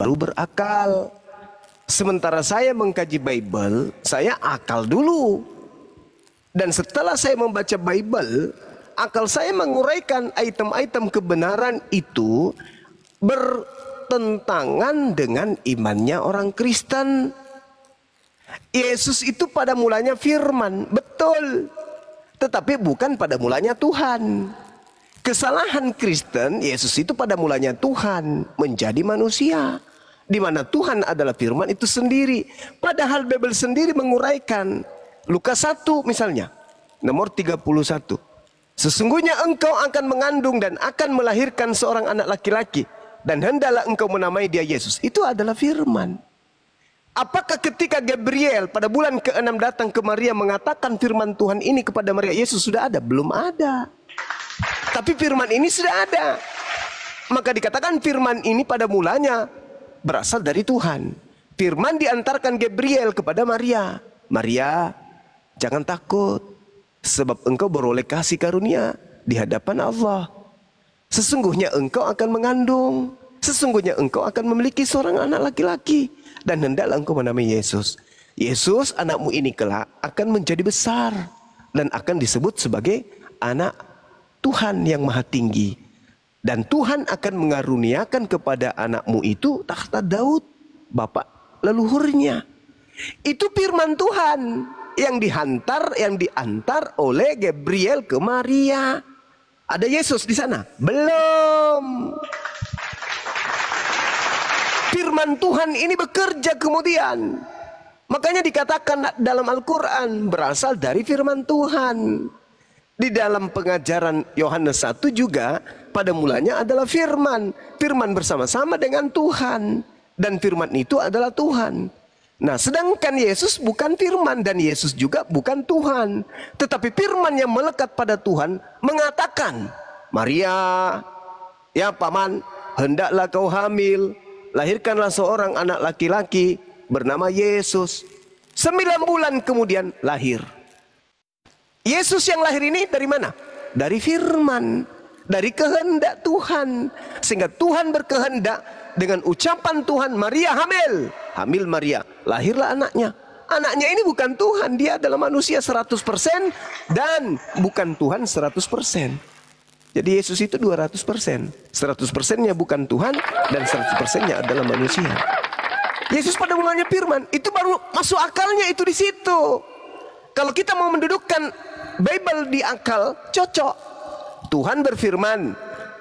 baru berakal. Sementara saya mengkaji Bible, saya akal dulu. Dan setelah saya membaca Bible, akal saya menguraikan item-item kebenaran itu bertentangan dengan imannya orang Kristen. Yesus itu pada mulanya firman, betul. Tetapi bukan pada mulanya Tuhan. Kesalahan Kristen, Yesus itu pada mulanya Tuhan menjadi manusia. Di mana Tuhan adalah firman itu sendiri. Padahal Bible sendiri menguraikan. Lukas 1 misalnya, nomor 31. Sesungguhnya engkau akan mengandung dan akan melahirkan seorang anak laki-laki. Dan hendaklah engkau menamai dia Yesus. Itu adalah firman. Apakah ketika Gabriel pada bulan ke-6 datang ke Maria mengatakan firman Tuhan ini kepada Maria, Yesus sudah ada? Belum ada. Tapi firman ini sudah ada. Maka dikatakan firman ini pada mulanya berasal dari Tuhan. Firman diantarkan Gabriel kepada Maria. Maria, jangan takut, sebab engkau beroleh kasih karunia di hadapan Allah. Sesungguhnya engkau akan mengandung. Sesungguhnya engkau akan memiliki seorang anak laki-laki. Dan hendaklah engkau menamai Yesus. Yesus, anakmu ini kelak akan menjadi besar. Dan akan disebut sebagai anak Tuhan yang maha tinggi. Dan Tuhan akan mengaruniakan kepada anakmu itu takhta Daud, bapak leluhurnya. Itu firman Tuhan yang diantar oleh Gabriel ke Maria. Ada Yesus di sana? Belum. Firman Tuhan ini bekerja kemudian. Makanya dikatakan dalam Al-Quran berasal dari firman Tuhan. Di dalam pengajaran Yohanes 1 juga pada mulanya adalah firman. Firman bersama-sama dengan Tuhan. Dan firman itu adalah Tuhan. Nah, sedangkan Yesus bukan firman dan Yesus juga bukan Tuhan. Tetapi firman yang melekat pada Tuhan mengatakan, Maria, ya paman, hendaklah kau hamil, lahirkanlah seorang anak laki-laki bernama Yesus. 9 bulan kemudian lahir. Yesus yang lahir ini dari mana? Dari firman, dari kehendak Tuhan. Sehingga Tuhan berkehendak dengan ucapan Tuhan, Maria hamil. Hamil Maria, lahirlah anaknya. Anaknya ini bukan Tuhan, dia adalah manusia 100% dan bukan Tuhan 100%. Jadi Yesus itu 200%. 100%-nya bukan Tuhan dan 100%-nya adalah manusia. Yesus pada mulanya firman, itu baru masuk akalnya itu di situ. Kalau kita mau mendudukkan Bible di akal, cocok. Tuhan berfirman,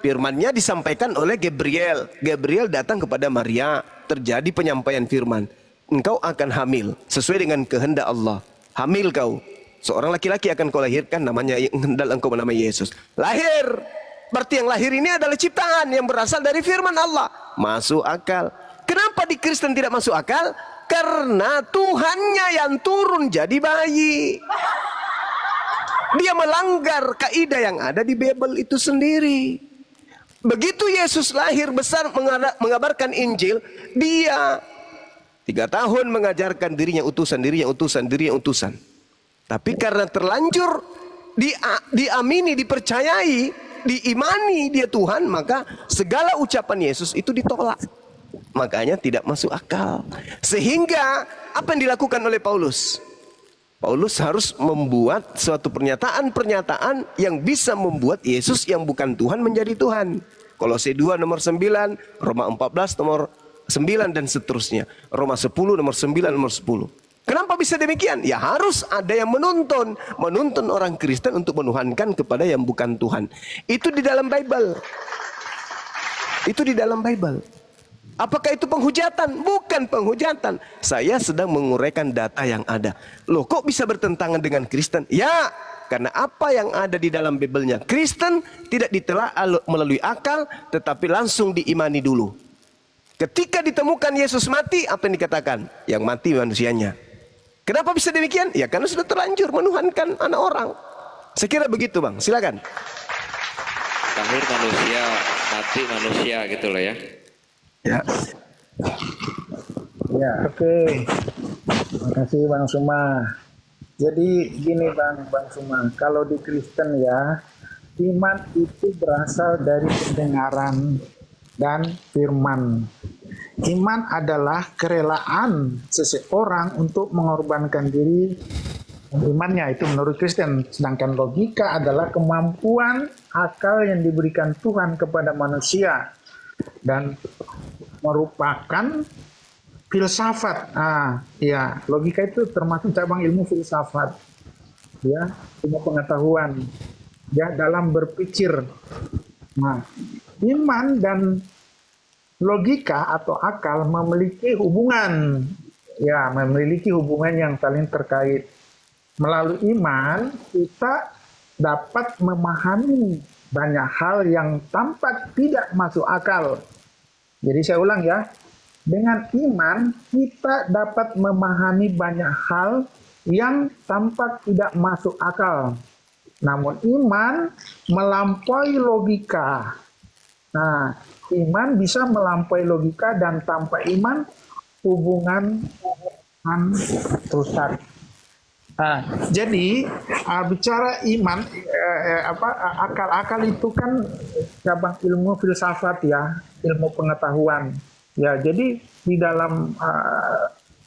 firmannya disampaikan oleh Gabriel. Gabriel datang kepada Maria, terjadi penyampaian firman. Engkau akan hamil sesuai dengan kehendak Allah. Hamil kau, seorang laki-laki akan kau lahirkan, namanya hendaklah engkau menamai Yesus. Lahir. Berarti yang lahir ini adalah ciptaan yang berasal dari firman Allah. Masuk akal. Kenapa di Kristen tidak masuk akal? Karena Tuhannya yang turun jadi bayi. Dia melanggar kaidah yang ada di Bible itu sendiri. Begitu Yesus lahir besar mengabarkan Injil, dia 3 tahun mengajarkan dirinya utusan. Tapi karena terlanjur diamini, dipercayai, diimani dia Tuhan, maka segala ucapan Yesus itu ditolak. Makanya tidak masuk akal. Sehingga apa yang dilakukan oleh Paulus? Paulus harus membuat suatu pernyataan yang bisa membuat Yesus yang bukan Tuhan menjadi Tuhan. Kolose 2 nomor 9, Roma 14 nomor 9 dan seterusnya. Roma 10 nomor 9 nomor 10. Kenapa bisa demikian? Ya harus ada yang menuntun orang Kristen untuk menuhankan kepada yang bukan Tuhan. Itu di dalam Bible. Itu di dalam Bible. Apakah itu penghujatan? Bukan penghujatan. Saya sedang menguraikan data yang ada. Loh, kok bisa bertentangan dengan Kristen? Ya, karena apa yang ada di dalam Bible-nya Kristen tidak ditelaah melalui akal, tetapi langsung diimani dulu. Ketika ditemukan Yesus mati, apa yang dikatakan? Yang mati manusianya. Kenapa bisa demikian? Ya karena sudah terlanjur menuhankan anak orang. Saya kira begitu, Bang. Silakan. Lahir manusia, mati manusia gitu loh ya. Ya. Ya, oke. Terima kasih Bang Suma. Jadi gini Bang Suma, kalau di Kristen ya, iman itu berasal dari pendengaran dan firman. Iman adalah kerelaan seseorang untuk mengorbankan diri dan imannya, itu menurut Kristen. Sedangkan logika adalah kemampuan akal yang diberikan Tuhan kepada manusia dan merupakan filsafat. Ya, logika itu termasuk cabang ilmu filsafat. Ya, ilmu pengetahuan. Ya, dalam berpikir. Nah, iman dan logika atau akal memiliki hubungan, ya, memiliki hubungan yang saling terkait. Melalui iman kita dapat memahami banyak hal yang tampak tidak masuk akal. Jadi saya ulang ya, dengan iman kita dapat memahami banyak hal yang tampak tidak masuk akal. Namun iman melampaui logika. Nah, iman bisa melampaui logika dan tanpa iman hubungan rusak. Nah, jadi bicara iman, akal itu kan cabang ilmu filsafat ya, ilmu pengetahuan. Ya, jadi di dalam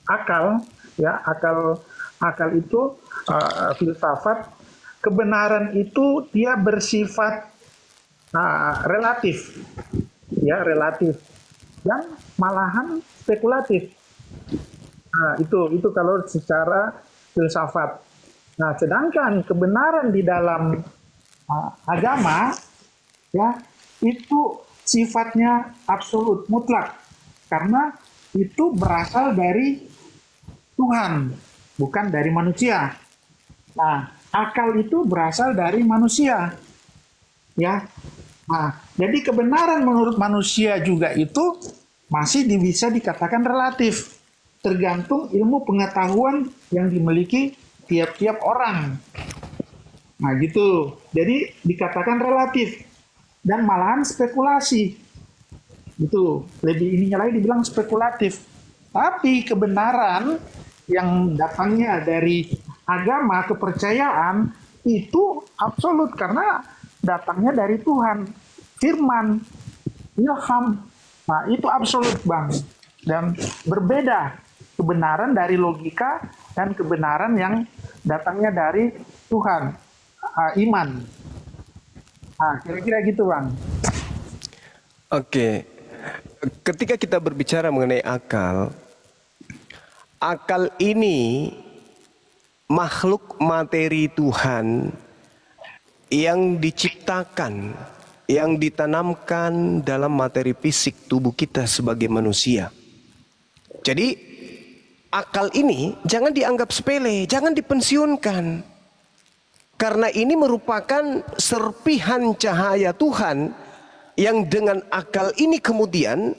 akal itu filsafat, kebenaran itu dia bersifat relatif, ya, relatif dan malahan spekulatif. Nah, itu kalau secara filsafat. Nah, sedangkan kebenaran di dalam agama, ya, itu sifatnya absolut, mutlak, karena itu berasal dari Tuhan, bukan dari manusia. Nah, akal itu berasal dari manusia, ya. Nah, jadi kebenaran menurut manusia juga itu masih bisa dikatakan relatif, tergantung ilmu pengetahuan yang dimiliki tiap-tiap orang. Nah, gitu. Jadi dikatakan relatif dan malahan spekulasi. Itu lebih ininya lagi dibilang spekulatif. Tapi kebenaran yang datangnya dari agama, kepercayaan itu absolut karena datangnya dari Tuhan, firman, ilham. Nah, itu absolut, Bang. Dan berbeda kebenaran dari logika dan kebenaran yang datangnya dari Tuhan, iman. Nah, kira-kira gitu, Bang. Oke. Ketika kita berbicara mengenai akal, akal ini makhluk materi Tuhan yang diciptakan, yang ditanamkan dalam materi fisik tubuh kita sebagai manusia. Jadi akal ini jangan dianggap sepele, jangan dipensiunkan. Karena ini merupakan serpihan cahaya Tuhan yang dengan akal ini kemudian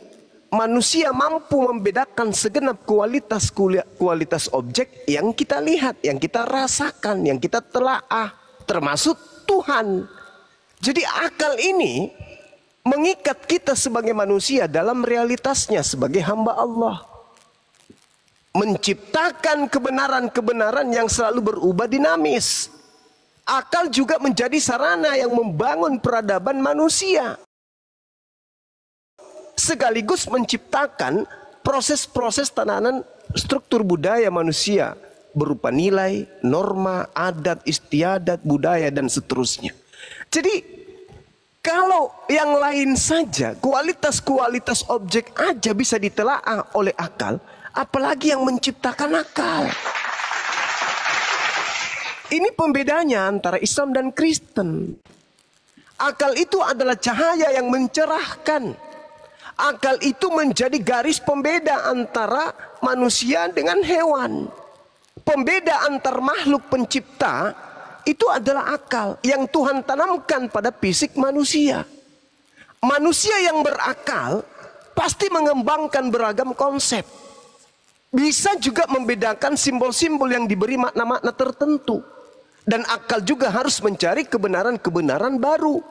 manusia mampu membedakan segenap kualitas objek yang kita lihat, yang kita rasakan, yang kita telaah, termasuk Tuhan. Jadi akal ini mengikat kita sebagai manusia dalam realitasnya sebagai hamba Allah. Menciptakan kebenaran-kebenaran yang selalu berubah dinamis. Akal juga menjadi sarana yang membangun peradaban manusia. Sekaligus menciptakan proses-proses tanaman struktur budaya manusia berupa nilai, norma, adat, istiadat, budaya, dan seterusnya. Jadi kalau yang lain saja, kualitas-kualitas objek aja bisa ditelaah oleh akal, apalagi yang menciptakan akal. Ini pembedanya antara Islam dan Kristen. Akal itu adalah cahaya yang mencerahkan. Akal itu menjadi garis pembeda antara manusia dengan hewan. Pembeda antar makhluk pencipta itu adalah akal yang Tuhan tanamkan pada fisik manusia. Manusia yang berakal pasti mengembangkan beragam konsep. Bisa juga membedakan simbol-simbol yang diberi makna-makna tertentu. Dan akal juga harus mencari kebenaran-kebenaran baru.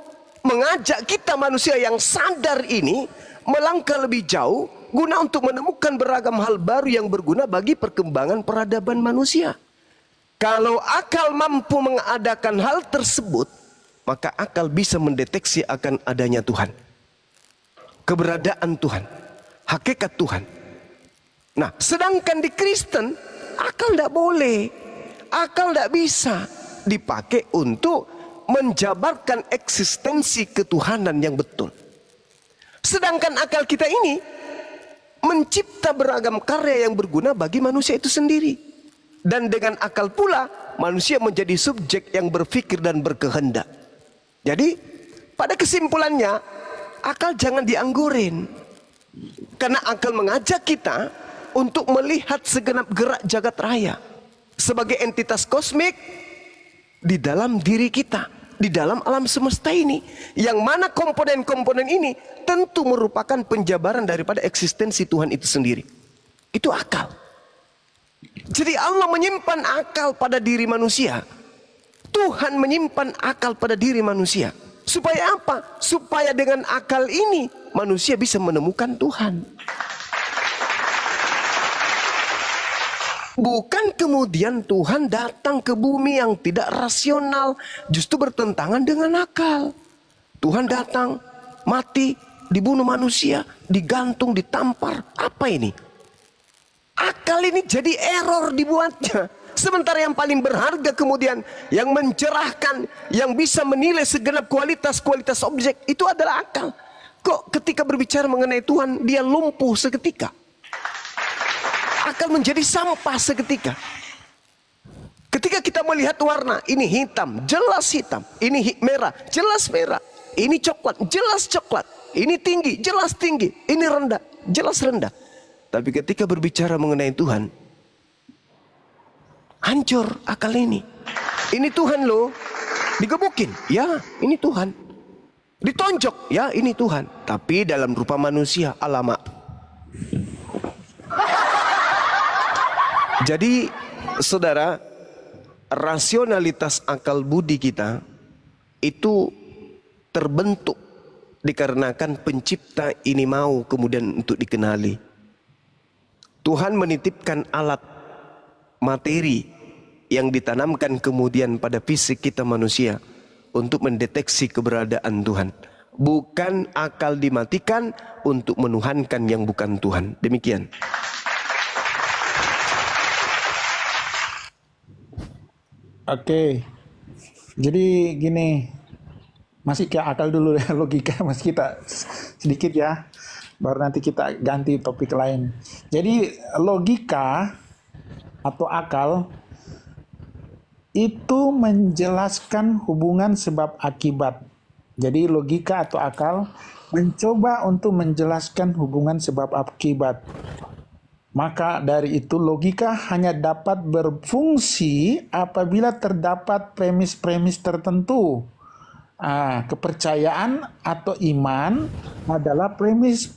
Mengajak kita manusia yang sadar ini melangkah lebih jauh guna untuk menemukan beragam hal baru yang berguna bagi perkembangan peradaban manusia. Kalau akal mampu mengadakan hal tersebut, maka akal bisa mendeteksi akan adanya Tuhan, keberadaan Tuhan, hakikat Tuhan. Nah, sedangkan di Kristen, akal tidak boleh. Akal tidak bisa dipakai untuk menjabarkan eksistensi ketuhanan yang betul. Sedangkan akal kita ini mencipta beragam karya yang berguna bagi manusia itu sendiri. Dan dengan akal pula, manusia menjadi subjek yang berpikir dan berkehendak. Jadi, pada kesimpulannya, akal jangan dianggurin. Karena akal mengajak kita untuk melihat segenap gerak jagat raya sebagai entitas kosmik di dalam diri kita, di dalam alam semesta ini, yang mana komponen-komponen ini tentu merupakan penjabaran daripada eksistensi Tuhan itu sendiri. Itu akal. Jadi Allah menyimpan akal pada diri manusia. Tuhan menyimpan akal pada diri manusia. Supaya apa? Supaya dengan akal ini manusia bisa menemukan Tuhan. Bukan kemudian Tuhan datang ke bumi yang tidak rasional, justru bertentangan dengan akal. Tuhan datang, mati, dibunuh manusia, digantung, ditampar. Apa ini? Akal ini jadi error dibuatnya. Sementara yang paling berharga kemudian, yang mencerahkan, yang bisa menilai segenap kualitas-kualitas objek, itu adalah akal. Kok ketika berbicara mengenai Tuhan, dia lumpuh seketika? Akan menjadi sampah seketika. Ketika kita melihat warna, ini hitam, jelas hitam. Ini merah, jelas merah. Ini coklat, jelas coklat. Ini tinggi, jelas tinggi. Ini rendah, jelas rendah. Tapi ketika berbicara mengenai Tuhan, hancur akal ini. Ini Tuhan loh. Digebukin, ya ini Tuhan. Ditonjok, ya ini Tuhan. Tapi dalam rupa manusia, alamak. Jadi, saudara, rasionalitas akal budi kita itu terbentuk dikarenakan pencipta ini mau kemudian untuk dikenali. Tuhan menitipkan alat materi yang ditanamkan kemudian pada fisik kita manusia untuk mendeteksi keberadaan Tuhan. Bukan akal dimatikan untuk menuhankan yang bukan Tuhan. Demikian. Oke, jadi gini, masih ke akal dulu ya, logika masih kita sedikit ya, baru nanti kita ganti topik lain. Jadi logika atau akal itu menjelaskan hubungan sebab akibat. Jadi logika atau akal mencoba untuk menjelaskan hubungan sebab akibat. Maka dari itu logika hanya dapat berfungsi apabila terdapat premis-premis tertentu. Kepercayaan atau iman adalah premis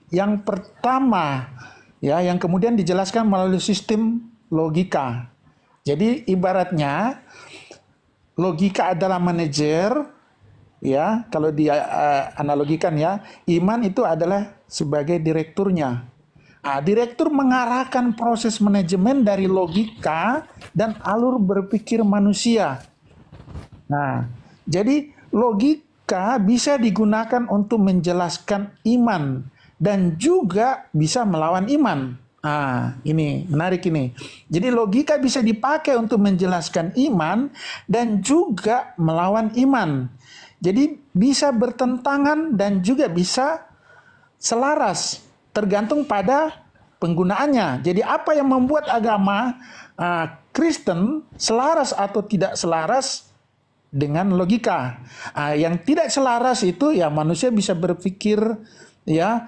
yang pertama, ya, yang kemudian dijelaskan melalui sistem logika. Jadi ibaratnya logika adalah manajer, ya, kalau dianalogikan ya, iman itu adalah sebagai direkturnya. Direktur mengarahkan proses manajemen dari logika dan alur berpikir manusia. Nah, jadi logika bisa digunakan untuk menjelaskan iman dan juga bisa melawan iman. Ini menarik ini. Jadi logika bisa dipakai untuk menjelaskan iman dan juga melawan iman. Jadi bisa bertentangan dan juga bisa selaras. Tergantung pada penggunaannya. Jadi apa yang membuat agama Kristen selaras atau tidak selaras dengan logika. Yang tidak selaras itu ya manusia bisa berpikir ya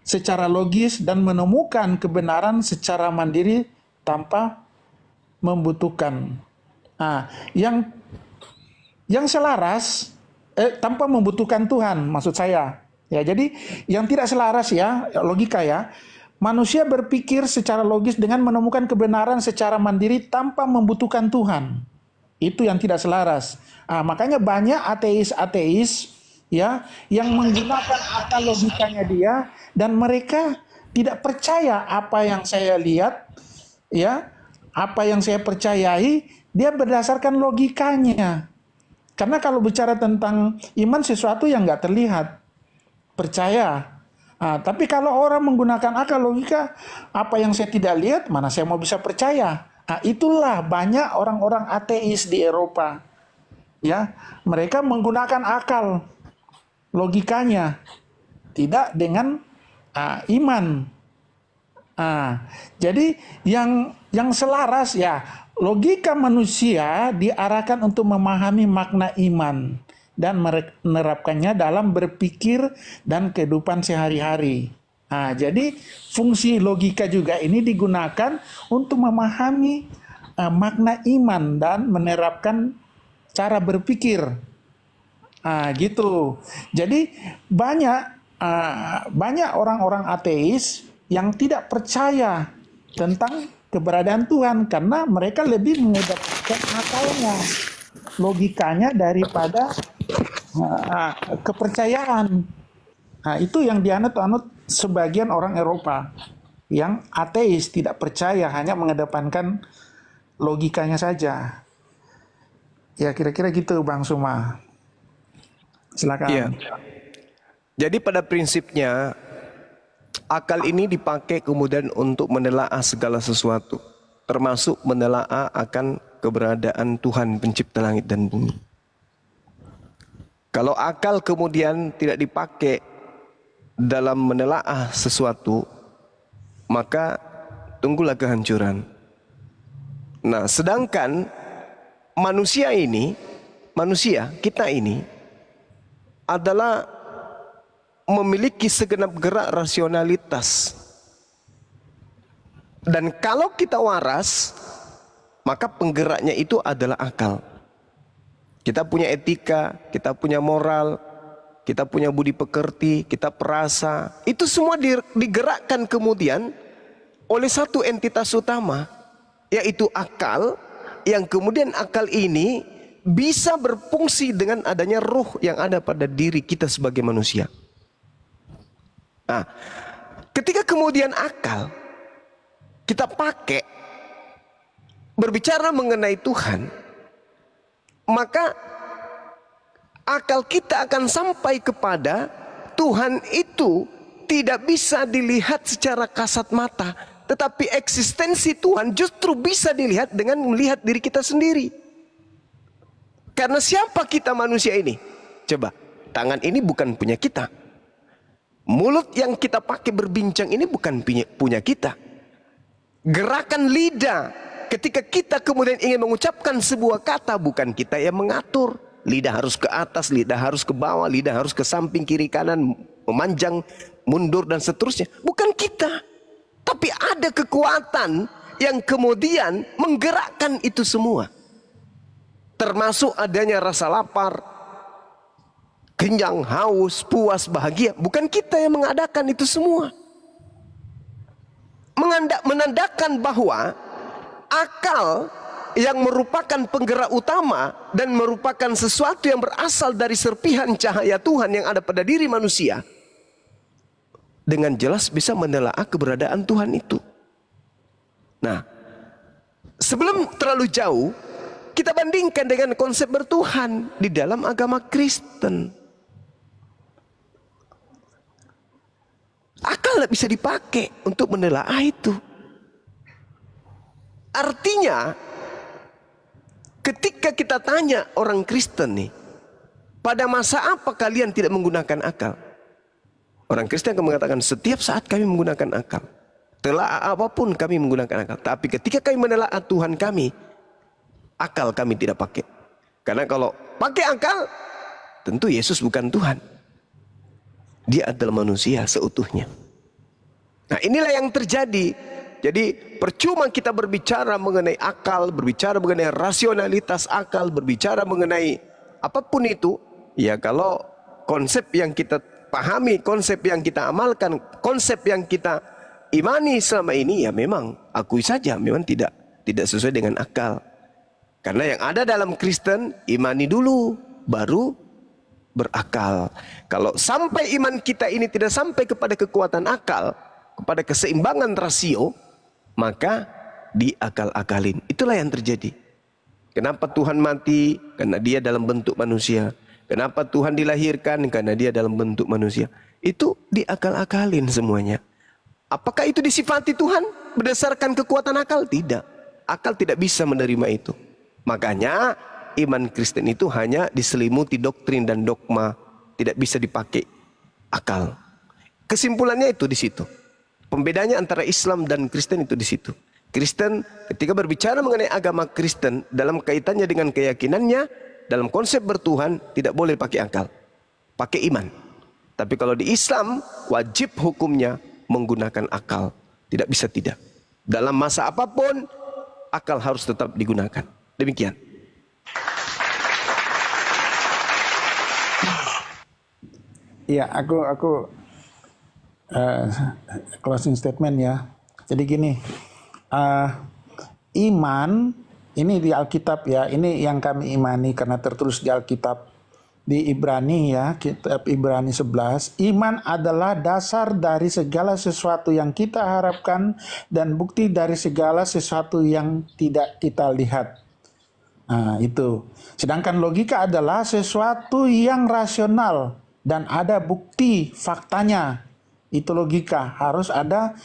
secara logis dan menemukan kebenaran secara mandiri tanpa membutuhkan. Yang selaras tanpa membutuhkan Tuhan, maksud saya. Ya, jadi yang tidak selaras ya, logika ya. Manusia berpikir secara logis dengan menemukan kebenaran secara mandiri tanpa membutuhkan Tuhan. Itu yang tidak selaras. Makanya banyak ateis-ateis ya yang menggunakan akal logikanya dia dan mereka tidak percaya apa yang saya lihat ya, apa yang saya percayai, dia berdasarkan logikanya. Karena kalau bicara tentang iman sesuatu yang nggak terlihat. Percaya. Tapi kalau orang menggunakan akal logika, apa yang saya tidak lihat, mana saya mau bisa percaya? Itulah banyak orang-orang ateis di Eropa. Ya, mereka menggunakan akal logikanya, tidak dengan iman. Jadi yang selaras ya, logika manusia diarahkan untuk memahami makna iman dan menerapkannya dalam berpikir dan kehidupan sehari-hari. Jadi fungsi logika juga ini digunakan untuk memahami makna iman dan menerapkan cara berpikir. Gitu. Jadi banyak orang-orang ateis yang tidak percaya tentang keberadaan Tuhan karena mereka lebih mengedepankan akalnya, logikanya daripada kepercayaan. Itu yang dianut-anut sebagian orang Eropa yang ateis, tidak percaya, hanya mengedepankan logikanya saja. Ya kira-kira gitu Bang Suma. Silakan. Iya. Jadi pada prinsipnya akal ini dipakai kemudian untuk menelaah segala sesuatu, termasuk menelaah akan keberadaan Tuhan pencipta langit dan bumi. Kalau akal kemudian tidak dipakai dalam menelaah sesuatu, maka tunggulah kehancuran. Nah, sedangkan manusia kita ini adalah memiliki segenap gerak rasionalitas. Dan kalau kita waras, maka penggeraknya itu adalah akal. Kita punya etika, kita punya moral, kita punya budi pekerti, kita perasa. Itu semua digerakkan kemudian oleh satu entitas utama, yaitu akal, yang kemudian akal ini bisa berfungsi dengan adanya ruh yang ada pada diri kita sebagai manusia. Nah, ketika kemudian akal kita pakai berbicara mengenai Tuhan, maka akal kita akan sampai kepada Tuhan itu tidak bisa dilihat secara kasat mata, tetapi eksistensi Tuhan justru bisa dilihat dengan melihat diri kita sendiri. Karena siapa kita manusia ini? Coba, tangan ini bukan punya kita. Mulut yang kita pakai berbincang ini bukan punya kita. Gerakan lidah ketika kita kemudian ingin mengucapkan sebuah kata, bukan kita yang mengatur. Lidah harus ke atas, lidah harus ke bawah, lidah harus ke samping, kiri, kanan, memanjang, mundur dan seterusnya. Bukan kita. Tapi ada kekuatan yang kemudian menggerakkan itu semua. Termasuk adanya rasa lapar, kenyang, haus, puas, bahagia. Bukan kita yang mengadakan itu semua. Menandakan bahwa akal yang merupakan penggerak utama dan merupakan sesuatu yang berasal dari serpihan cahaya Tuhan yang ada pada diri manusia, dengan jelas bisa menelaah keberadaan Tuhan itu. Nah, sebelum terlalu jauh, kita bandingkan dengan konsep bertuhan di dalam agama Kristen. Akal tidak bisa dipakai untuk menelaah itu. Artinya, ketika kita tanya orang Kristen nih, pada masa apa kalian tidak menggunakan akal? Orang Kristen akan mengatakan, setiap saat kami menggunakan akal. Telaah apapun kami menggunakan akal. Tapi ketika kami menelaah Tuhan kami, akal kami tidak pakai. Karena kalau pakai akal, tentu Yesus bukan Tuhan. Dia adalah manusia seutuhnya. Nah, inilah yang terjadi. Jadi percuma kita berbicara mengenai akal, berbicara mengenai rasionalitas akal, berbicara mengenai apapun itu, ya kalau konsep yang kita pahami, konsep yang kita amalkan, konsep yang kita imani selama ini, ya memang akui saja memang tidak sesuai dengan akal. Karena yang ada dalam Kristen, imani dulu, baru berakal. Kalau sampai iman kita ini tidak sampai kepada kekuatan akal, kepada keseimbangan rasio, maka diakal-akalin. Itulah yang terjadi. Kenapa Tuhan mati? Karena dia dalam bentuk manusia. Kenapa Tuhan dilahirkan? Karena dia dalam bentuk manusia. Itu diakal-akalin semuanya. Apakah itu disifati Tuhan berdasarkan kekuatan akal? Tidak. Akal tidak bisa menerima itu. Makanya iman Kristen itu hanya diselimuti doktrin dan dogma, tidak bisa dipakai akal. Kesimpulannya itu di situ. Pembedanya antara Islam dan Kristen itu di situ. Kristen ketika berbicara mengenai agama Kristen dalam kaitannya dengan keyakinannya, dalam konsep bertuhan tidak boleh pakai akal, pakai iman. Tapi kalau di Islam wajib hukumnya menggunakan akal, tidak bisa tidak. Dalam masa apapun akal harus tetap digunakan. Demikian. Iya, aku closing statement ya. Jadi gini, iman ini di Alkitab ya, ini yang kami imani karena tertulis di Alkitab. Di Ibrani ya, kitab Ibrani 11, iman adalah dasar dari segala sesuatu yang kita harapkan dan bukti dari segala sesuatu yang tidak kita lihat. Nah, itu. Sedangkan logika adalah sesuatu yang rasional dan ada bukti faktanya. Itu logika, harus ada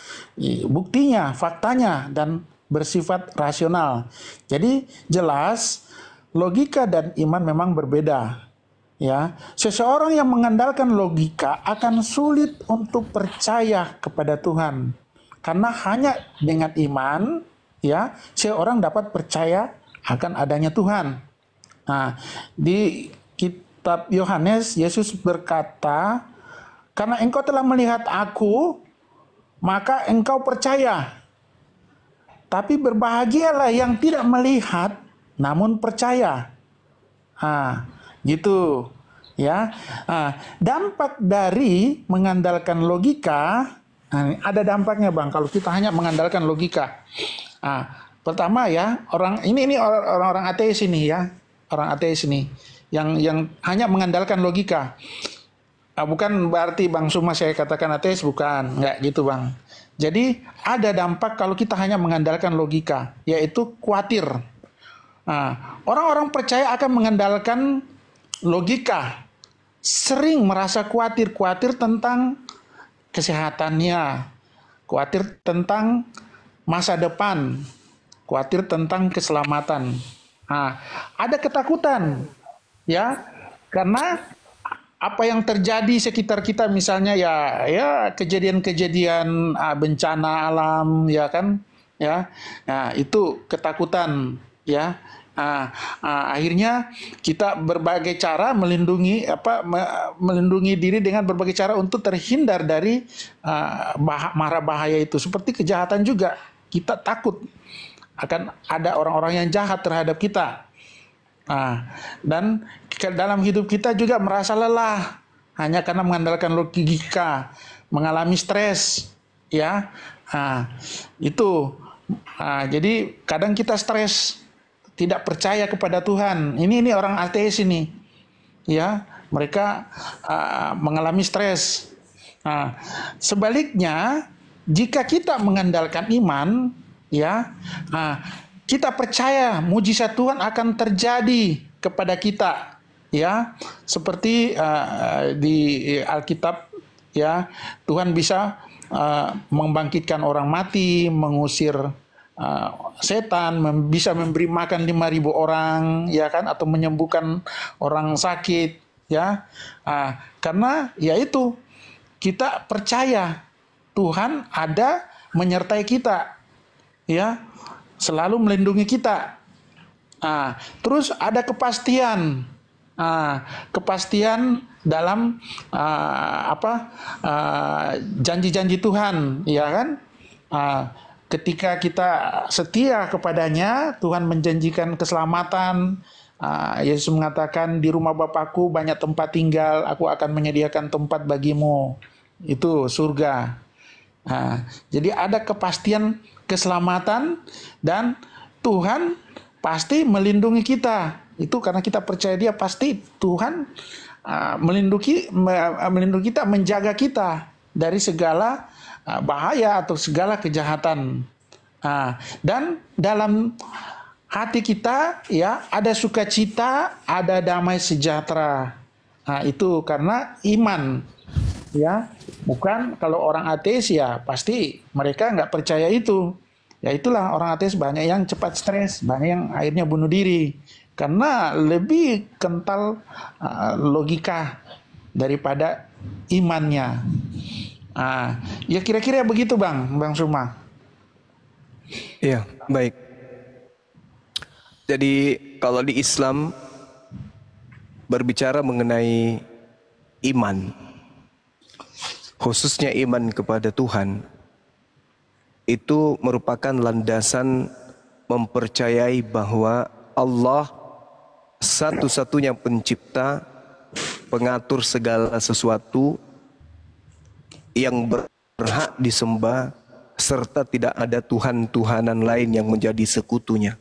buktinya, faktanya, dan bersifat rasional. Jadi jelas logika dan iman memang berbeda. Ya, seseorang yang mengandalkan logika akan sulit untuk percaya kepada Tuhan. Karena hanya dengan iman, ya, seorang dapat percaya akan adanya Tuhan. Nah, di kitab Yohanes, Yesus berkata, "Karena engkau telah melihat aku, maka engkau percaya. Tapi berbahagialah yang tidak melihat, namun percaya." Gitu ya. Dampak dari mengandalkan logika, ada dampaknya Bang kalau kita hanya mengandalkan logika. Pertama ya, ini orang-orang ateis ini ya, orang ateis ini yang hanya mengandalkan logika. Bukan berarti Bang Suma saya katakan ateis, bukan, nggak gitu Bang. Jadi ada dampak kalau kita hanya mengandalkan logika, yaitu khawatir. Orang-orang percaya akan mengandalkan logika, sering merasa khawatir tentang kesehatannya, khawatir tentang masa depan, khawatir tentang keselamatan. Ada ketakutan, ya, karena apa yang terjadi sekitar kita, misalnya ya kejadian-kejadian bencana alam, ya kan, ya, nah itu ketakutan, ya. Akhirnya kita berbagai cara melindungi diri dengan berbagai cara untuk terhindar dari mara bahaya itu. Seperti kejahatan juga, kita takut akan ada orang-orang yang jahat terhadap kita. Dan dalam hidup kita juga merasa lelah hanya karena mengandalkan logika, mengalami stres, ya. Itu. Jadi kadang kita stres, tidak percaya kepada Tuhan. Ini orang ateis ini, ya, mereka mengalami stres. Sebaliknya, jika kita mengandalkan iman, ya, kita percaya mujizat Tuhan akan terjadi kepada kita, ya, seperti di Alkitab, ya, Tuhan bisa membangkitkan orang mati, mengusir setan, bisa memberi makan 5.000 orang, ya kan, atau menyembuhkan orang sakit, ya. Karena yaitu kita percaya Tuhan ada menyertai kita, ya, selalu melindungi kita. Terus ada kepastian, kepastian dalam janji-janji Tuhan, ya kan. Ketika kita setia kepadanya, Tuhan menjanjikan keselamatan. Yesus mengatakan, di rumah Bapakku banyak tempat tinggal, aku akan menyediakan tempat bagimu. Itu surga. Jadi ada kepastian keselamatan dan Tuhan pasti melindungi kita. Itu karena kita percaya Dia, pasti Tuhan melindungi kita, menjaga kita dari segala bahaya atau segala kejahatan. Dan dalam hati kita, ya, ada sukacita, ada damai sejahtera. Itu karena iman. ya. Bukan kalau orang ateis ya pasti mereka nggak percaya itu. Ya itulah orang ateis banyak yang cepat stres, banyak yang akhirnya bunuh diri karena lebih kental logika daripada imannya. Ya kira-kira begitu Bang Suma. Iya, baik. Jadi kalau di Islam berbicara mengenai iman, khususnya iman kepada Tuhan, itu merupakan landasan mempercayai bahwa Allah satu-satunya pencipta, pengatur segala sesuatu yang berhak disembah, serta tidak ada Tuhan-Tuhanan lain yang menjadi sekutunya.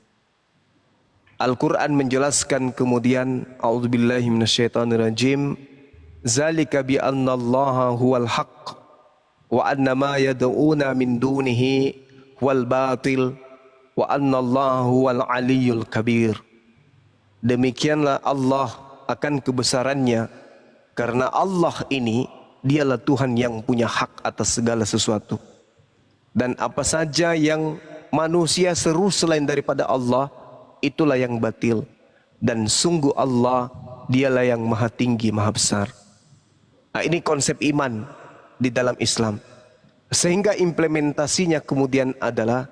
Al-Quran menjelaskan kemudian, A'udzubillahi minasyaitonirrajim, Zalika bi'annallaha huwal haqq wa anna ma yad'una min dunihi wal batil wa annallaha huwal aliyyul kabir. Demikianlah Allah akan kebesarannya, karena Allah ini dialah Tuhan yang punya hak atas segala sesuatu. Dan apa saja yang manusia seru selain daripada Allah, itulah yang batil. Dan sungguh Allah, dialah yang maha tinggi, maha besar. Nah, ini konsep iman di dalam Islam. Sehingga implementasinya kemudian adalah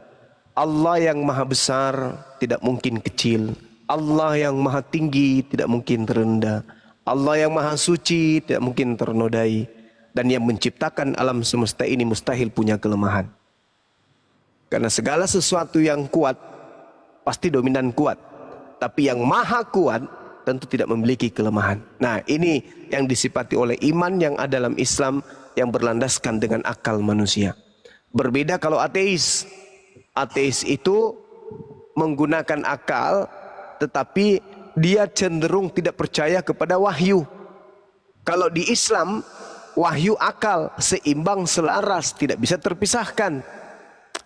Allah yang maha besar tidak mungkin kecil. Allah yang maha tinggi tidak mungkin terendah. Allah yang maha suci tidak mungkin ternodai. Dan yang menciptakan alam semesta ini mustahil punya kelemahan. Karena segala sesuatu yang kuat pasti dominan kuat. Tapi yang maha kuat tentu tidak memiliki kelemahan. Nah, ini yang disifati oleh iman yang ada dalam Islam yang berlandaskan dengan akal manusia. Berbeda kalau ateis. Ateis itu menggunakan akal, tetapi dia cenderung tidak percaya kepada wahyu. Kalau di Islam, wahyu akal seimbang, selaras, tidak bisa terpisahkan.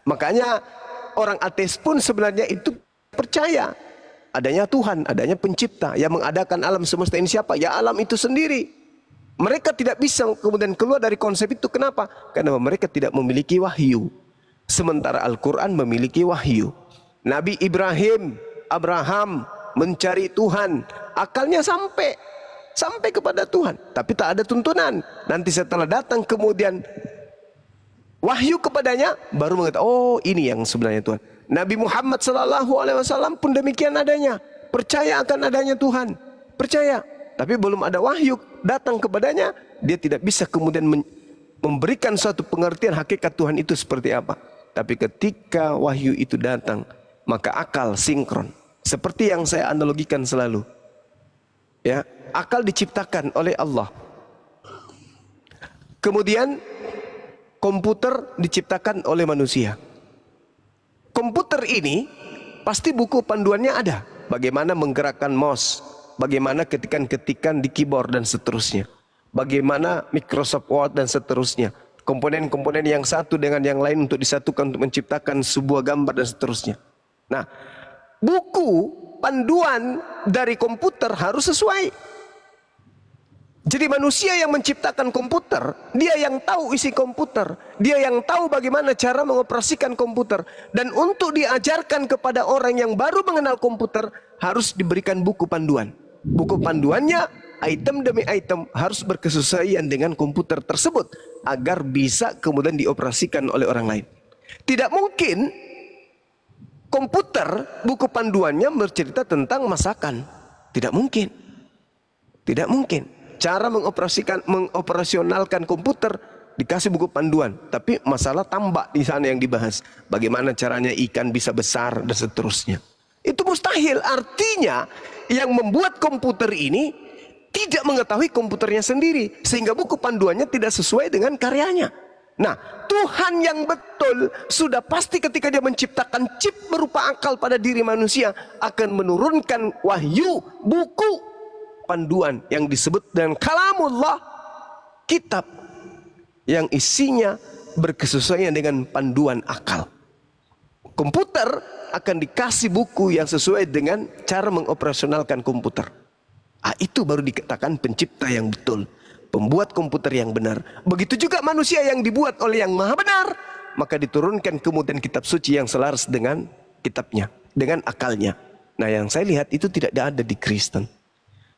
Makanya orang ateis pun sebenarnya itu percaya adanya Tuhan, adanya pencipta yang mengadakan alam semesta ini. Siapa? Ya alam itu sendiri. Mereka tidak bisa kemudian keluar dari konsep itu. Kenapa? Karena mereka tidak memiliki wahyu. Sementara Al-Quran memiliki wahyu. Nabi Abraham mencari Tuhan, akalnya sampai kepada Tuhan, tapi tak ada tuntunan. Nanti setelah datang kemudian wahyu kepadanya, baru mengatakan, oh ini yang sebenarnya Tuhan. Nabi Muhammad SAW pun demikian adanya, percaya akan adanya Tuhan, percaya. Tapi belum ada wahyu datang kepadanya, dia tidak bisa kemudian memberikan suatu pengertian hakikat Tuhan itu seperti apa. Tapi ketika wahyu itu datang, maka akal sinkron. Seperti yang saya analogikan selalu. Ya, akal diciptakan oleh Allah. Kemudian komputer diciptakan oleh manusia. Komputer ini pasti buku panduannya ada. Bagaimana menggerakkan mouse, bagaimana ketikan-ketikan di keyboard dan seterusnya. Bagaimana Microsoft Word dan seterusnya. Komponen-komponen yang satu dengan yang lain untuk disatukan untuk menciptakan sebuah gambar dan seterusnya. Nah, buku panduan dari komputer harus sesuai. Jadi manusia yang menciptakan komputer, dia yang tahu isi komputer, dia yang tahu bagaimana cara mengoperasikan komputer. Dan untuk diajarkan kepada orang yang baru mengenal komputer, harus diberikan buku panduan. Buku panduannya, item demi item, harus berkesesuaian dengan komputer tersebut, agar bisa kemudian dioperasikan oleh orang lain. Tidak mungkin komputer, buku panduannya bercerita tentang masakan. Tidak mungkin. Tidak mungkin. Cara mengoperasionalkan komputer dikasih buku panduan, tapi masalah tambak di sana yang dibahas. Bagaimana caranya ikan bisa besar dan seterusnya. Itu mustahil. Artinya yang membuat komputer ini tidak mengetahui komputernya sendiri, sehingga buku panduannya tidak sesuai dengan karyanya. Nah, Tuhan yang betul sudah pasti ketika dia menciptakan chip berupa akal pada diri manusia akan menurunkan wahyu, buku panduan yang disebut dengan kalamullah, kitab yang isinya berkesesuaian dengan panduan akal. Komputer akan dikasih buku yang sesuai dengan cara mengoperasionalkan komputer. Itu baru dikatakan pencipta yang betul. pembuat komputer yang benar. Begitu juga manusia yang dibuat oleh yang maha benar, maka diturunkan kemudian kitab suci yang selaras dengan kitabnya, dengan akalnya. Nah, yang saya lihat itu tidak ada di Kristen.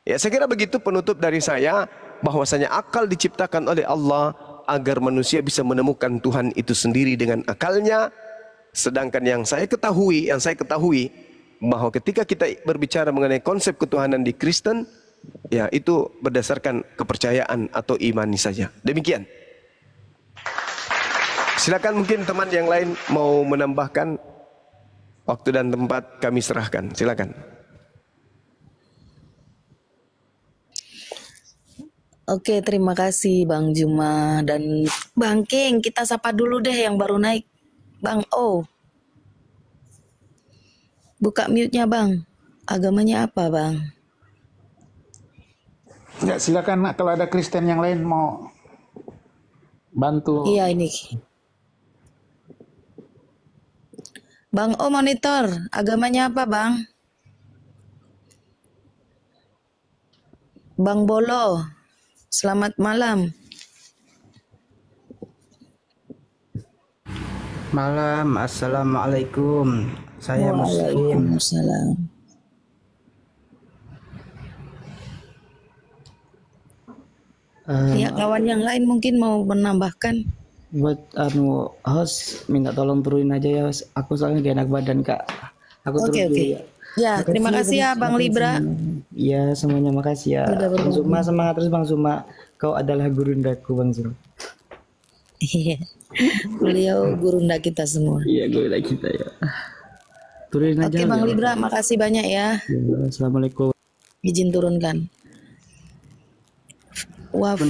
Ya, saya kira begitu penutup dari saya, bahwasanya akal diciptakan oleh Allah agar manusia bisa menemukan Tuhan itu sendiri dengan akalnya. Sedangkan yang saya ketahui bahwa ketika kita berbicara mengenai konsep ketuhanan di Kristen, ya itu berdasarkan kepercayaan atau imani saja. Demikian. Silakan mungkin teman yang lain mau menambahkan. Waktu dan tempat kami serahkan. Silakan. Oke, terima kasih Bang Juma dan Bang King. Kita sapa dulu deh yang baru naik. Bang O. Buka mute-nya Bang. Agamanya apa Bang? Ya, silakan kalau ada Kristen yang lain mau bantu. Iya ini. Bang O monitor, agamanya apa Bang? Bang Bolo, selamat malam. Malam, assalamualaikum. Saya Muslim. Waalaikumsalam. Ya kawan yang lain mungkin mau menambahkan. Buat host minta tolong turunin aja ya. Aku soalnya gak enak badan Kak. Aku turun Oke, dulu oke. ya. Ya, terima kasih ya Bang Libra. Iya, semuanya makasih ya. Udah Bang berbagi. Zuma semangat terus Bang Zuma. Kau adalah gurundaku Bang Zuma. Iya. Beliau gurunda kita semua. Iya, gue lagi kita ya. Turunin aja. Oke Bang ya. Libra, makasih banyak ya. Ya, assalamualaikum. Izin turunkan. Wafi